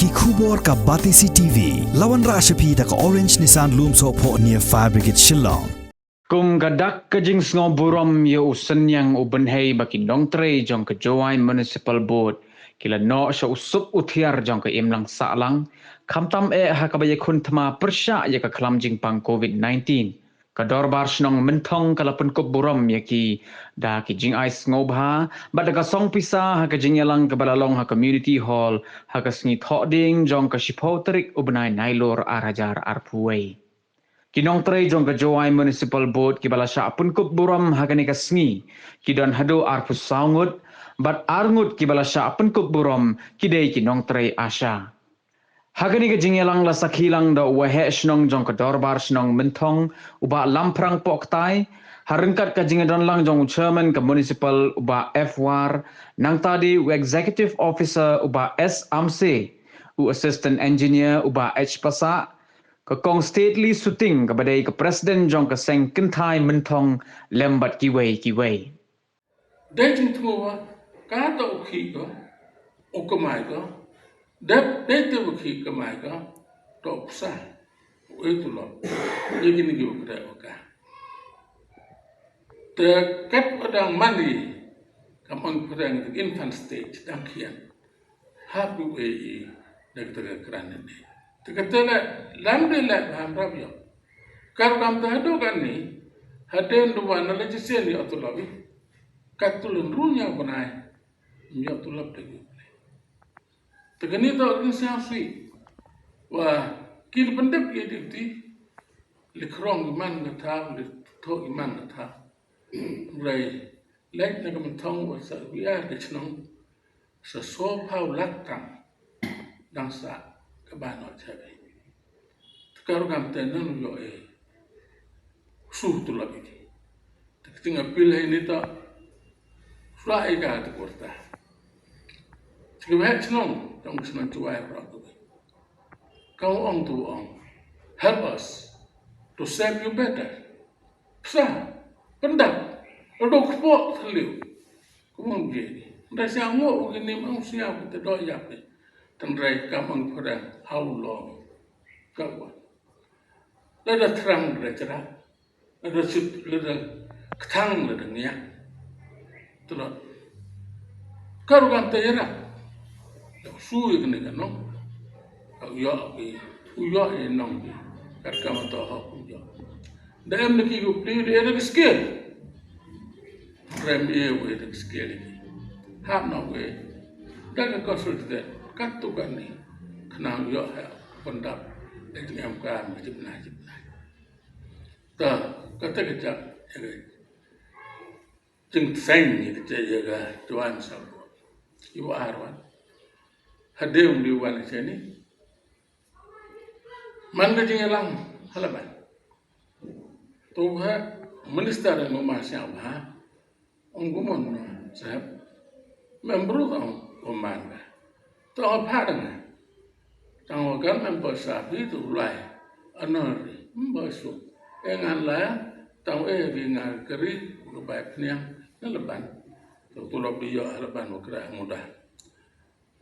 ki khubor ka Batisi TV lawan ra Asha ta ka Orange Nissan Loom so pho near Fire Brigade Shillong Kung gadak kajing sngo Burom ye usen yang ubenhei baki Nongtrei jong ke Jowai Municipal Board kila no sya usup uthiar jong ke imlang salang kamtam ha kabaya kun thama persya ye ka klam jing pang COVID-19 ka Dorbar Shnong Mynthong kala Pynkup Burom ye ki da ki jing ai sngo bha ba da ka song pisa ha ka jing yalang ka balalong ha community hall ha ka sngi thoding jong ka shipotrik ubenai nailor arajar arpuai Nongtrei jong ka Jowai Municipal Board ki balasya Pynkup Burom hagani ka sngi ki don hado arpu saungut bat arngut ki balasya Pynkup Burom ki dei ki Nongtrei Asha. Hagani ka jingyalang la sakhilang da wahe Shnong jong ka Dorbar Shnong Mynthong uba lamprang poktai harengkat ka jingadon lang jong chairman ka Municipal uba F-war nang tadi executive officer uba S Amse u assistant engineer uba H Pasa Kong stately suting kepada ke Presiden jong ke seng kentai Mynthong lembat kiwei. Dating semua kata ukhi ko ukamai ko date ukhi kamai ko to psa itu lo jadi ni gua kata oka terkat padang mandi kampung padang infant stage dan kian habu dak keran ini Tekatela lamde la hamrabyo. Kargam tahado gani haden duwana la jiseni atulabi. Katulun runya bunai myo tulab tegi. Tegani to agin siasi wa kil pendep ye dikti likrong iman ngata li to iman ngata. Rai lek na Mynthong wa sa biar ke Shnong sa so pau lakang dang sa kabano chabe karo gam tenan yo suh tu labi tinga pil ini ta fly ga ta korta Shnong tong Shnong Jowai ra ko kau ong tu ong help us to serve you better sa pendak odok po thliu kumong ge nda sia ngo ni mang sia te do ya pe tandrai kamang padang how long kawan lada terang recera lada sip lada ketang lada niya tulot karugan tayara suwi kene kano yo uyo nong kat kama to ho uyo dalam neki go play de skill rem we de skill hab no we daga konsul de kat tu kan ni kenang yo ha pendap dengan yang kami jibna ta kata kerja jeng seng ni kerja jaga tuan sahabat ibu arwan hadir di wan sini mana jengelang halaman tu minister yang memasang bah onggumun sahab membru omanga tu apa dengan Tang kan member sapi tu lai anori membersu engan la tang bingar keri kebaik niang leban tu tulop dia leban ukra mudah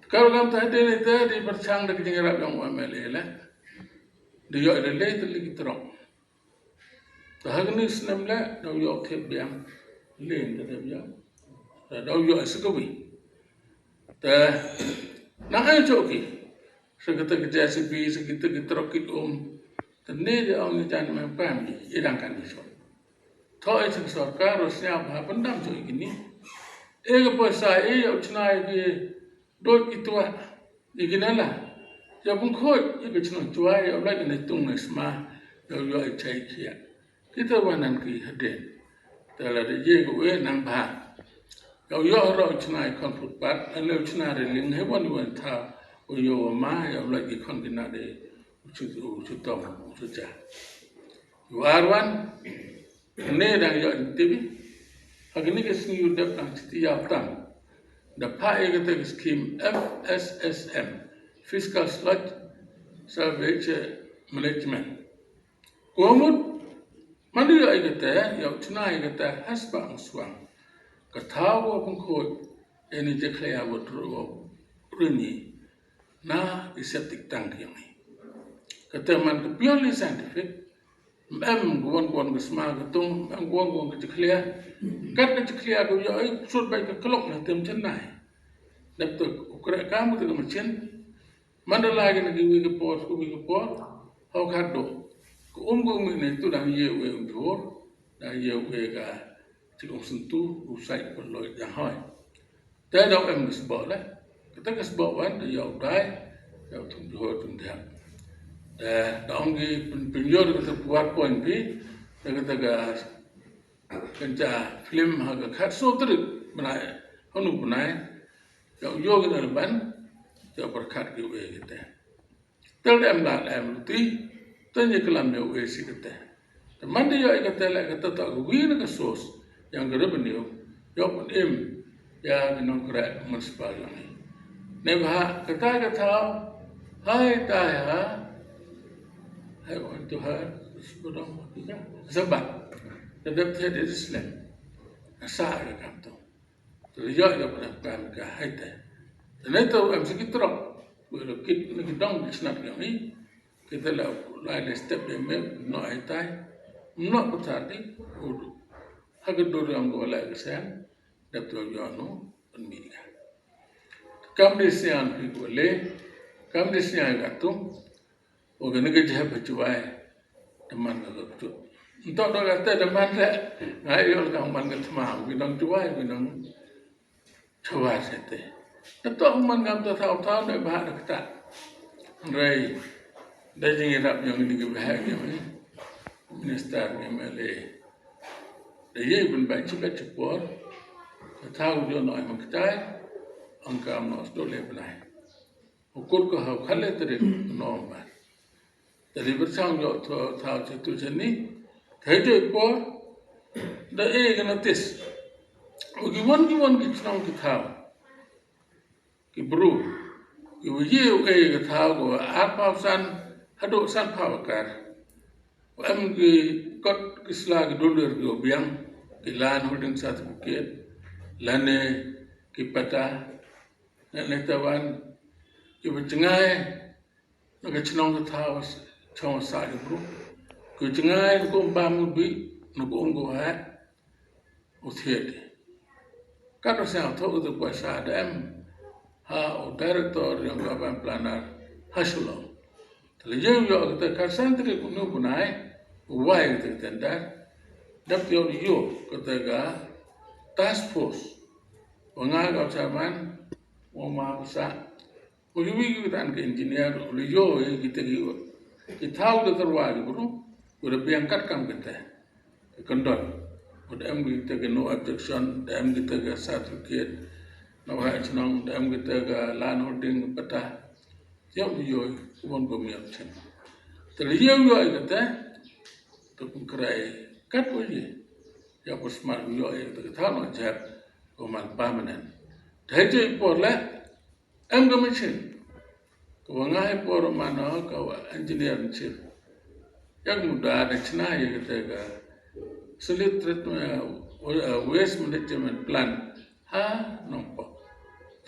kalau kam tadi ni tadi bercang dak jengerap yang MLA la dia ada le lagi terong tahagni senam la do yo khep biang len da biang do yo sekawi ta nak ai choki Sekita kerja sepi, sekita kita rokit tene dia orang jangan mempam ni, idangkan ni so. Thoi sing sarkar harusnya apa pendam so ini. Pesa yo chnai ke dot itu iginala. Ya pun khoi ye ke Shnong Jowai yo lagi ni tung nesma yo chai kia. Kita wanan ki haden. Tala de ye ko nang ba. Yo ro chnai konfut pat, alo chnai ling he wan tha Uyo ma ya lagi kon kena de ucutom ucuca. Warwan ne dang yo tibi. Agni ke sini udah nang setiap tam. Dapat kita skim FSSM Fiscal Sludge Salvage Management. Komud mandi yo kita yo cina kita hasbang swang. Ketawa pun kod ini je klaya wotro rini. na septic tank yang ni. Kata man ke purely scientific, guan ke semua ketung, guan ke ceklia, kat ke ceklia ke yo sud baik ke kelok na tem cenai. Dapat ukra kamu tu macam mana lagi nak wi ke port, hau kado. Ku ni tu dah ye we jor, dah ye we ka cikgu sentuh usai perlu yang hoi. Dah dok sebab lah. Kita ke sebab wan dia udai, dia tunjuk tunjuk. Daong di penjor kita buat poin pi, kita kerja film harga kat so terus menai, hanu menai, yang yo kita leban, dia berkat kita kita. Terus luti, tanya kelam yo si kita. Teman dia kita tak guna ke sos yang revenue, yo pun ya Nongtrei Municipal ni. Nebah kata hai taya. I want to have Burom sebab tetap ada Islam asal agam tu. Terjadi dapat kami kahai teh. Dan itu sikit teruk. Kalau kita dong disnat yang ni kita lain step yang no aitai no bertadi udu. Haga dulu yang gua lagi sen dapat jono pendidikan. Kami disian boleh kami disian gatung. Oke, ni kerja Jowai teman aku tu. Untuk orang kata teman saya, ayo orang man kata mau, binang Jowai sete. Tentu man kam tu tahu dah bahar kata. Nongtrei, dah jadi rap yang ini kebahar ni, minister MLA. Dia pun baca cepor, tahu dia nak mengkata, angkam nak stole belai. Ukur ko hau khalle teri normal. Jadi bersang yo tahu situ sini, kerja po, dah kena tes. Gimana kita Shnong kita tahu, kita Burom, kita kita tahu ko apa san, hadok san pawakar, kot kislah $1 ko biang, land holding certificate, lane kipata, netawan, kita cengai, nak Shnong kita tahu. Chong sa Burom, ku jengai ku bangun bi, nak unggu uthiet. Kalau saya tahu itu kuasa ada director yang kawan planer Asha. Terlihat yo kita kasan teri kunu bunai, uai kita tendar, dapat yo kita task force, pengagal zaman, mau besar, uji kita ke engineer, yo kita kita tahu dah terwajib Burom, udah biangkat kam kita, kendor, udah kita ke no objection, udah kita ke certificate, nak Shnong, udah kita ke land holding peta, siapa yo, bukan komiap cen. Terlihat yo kita, tu pengkerai kat boleh, ya pusmar yo kita tahu macam komal permanent. Dah je porlah, macam. Wangai por mana kau engineer chief. Yang muda ada cina ya kita solid treatment waste management plan. Nampak.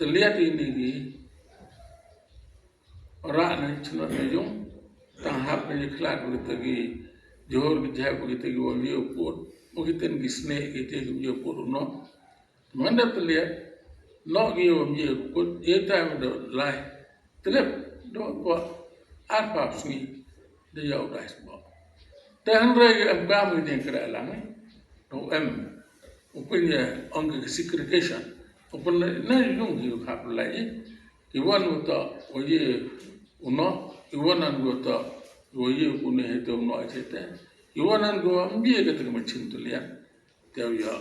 Terlihat ini di orang yang cina yang tanghap yang kelat begitu di johor kita begitu di wajib pun begitu di snake kita wajib pun no. Mana terlihat no kita wajib pun ia time ada lain. Terlihat dok buat apa sini dia udah sebab. Dan mereka kami yang keralang ni, upanya angka segregation, upanya naik yung hap lagi, iwan uta oye uno, iwanan uta oye une itu uno aja, iwanan gua ambil kata macam tu lihat, dia ya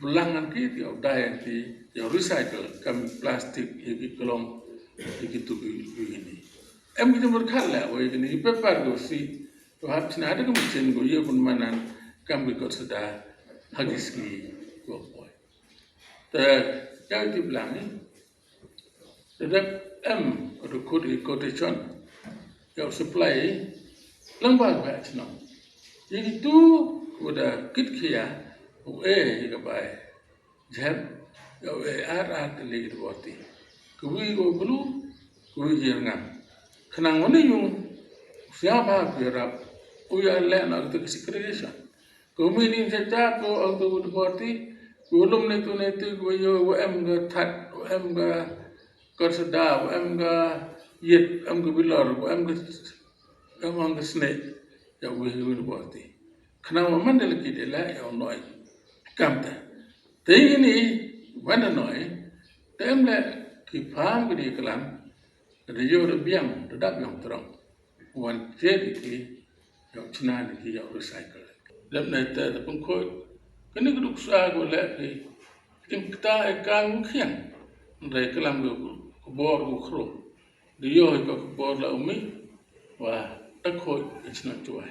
pulangan kita, dia daya kita, dia recycle kami plastik, iki kolong begitu begini. Kita berkala, ini paper dosi, tu habis ada kemudian goya pun mana kami kot sudah habis ki gopoy. Jadi bilang ni, tetap ada quotation, yang supply lembaga baca Shnong. Jadi tu udah kit kia, jika baik, jam, ada lagi tu berarti. Kui go blue, ujian ngam. Kenang mana yung siapa berap uya le na tu segregation. Komini saja ko auto party belum netu ko yo em ga that em ga korsada em ga yet em ga bilor em ga snake ya we party. Kenang mana lagi de la ya noi kamta. Tapi ini mana noi tem le ki pam gedi kelam ada yo biang tetap yang terang. Wan jadi ki yang cina ni yang recycle. Dalam neta ada pengkoi, kini keduk sah go lagi, tim kita akan mungkin, mereka kelam go kubor go kro, dia go kubor la umi, wah tak koi cina Jowai.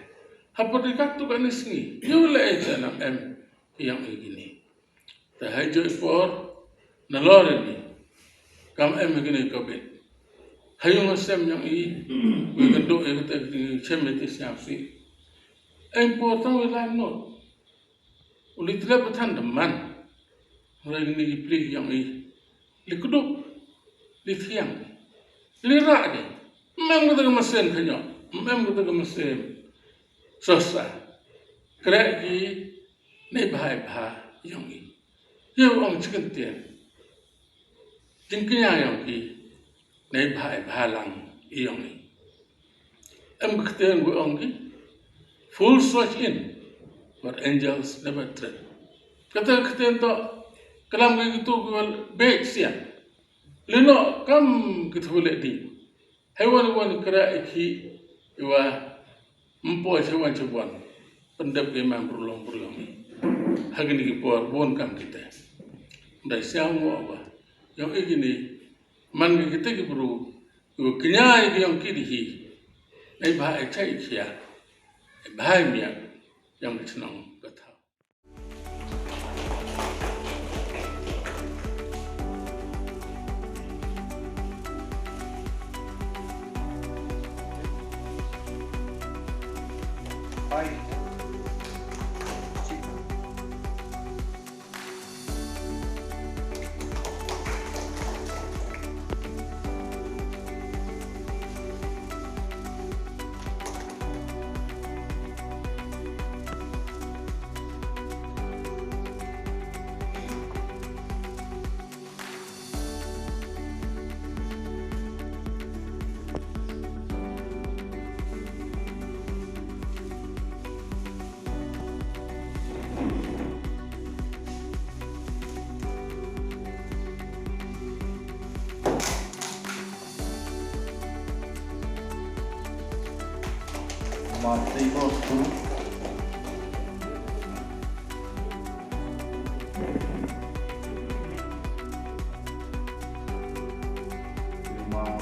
Apa dekat tu kan isni, dia le cina yang begini. Tapi Jowai por nalor ini, kam begini kabin. Hayung asam yang ini, kita cemeti siapa important we like not. Uli tidak bertahan deman. Mereka ni pilih yang ini. Likuduk, likhiang, lirak ni. Memang kita mesin kanya, memang kita mesin sosa. Kerana ini ni bahaya yang ini. Ia orang cikan tian. Jingknya yang ini ni bahaya lang yang ini. Kita yang orang ini. Full switch in, but angels never tread. Kata itu, kelam gitu gua baik siang. Lino kam kita boleh di. Hewan kera iki, iwa empoy hewan cebuan. Pendap memang berulung. Hagini kipor bon kam kita. Dah siang apa? Yang ini man kita kibru, iwa kenyai yang kiri. Nai bahai cai kia. Bahagia yang Shnong kata. Mati bosku. Mau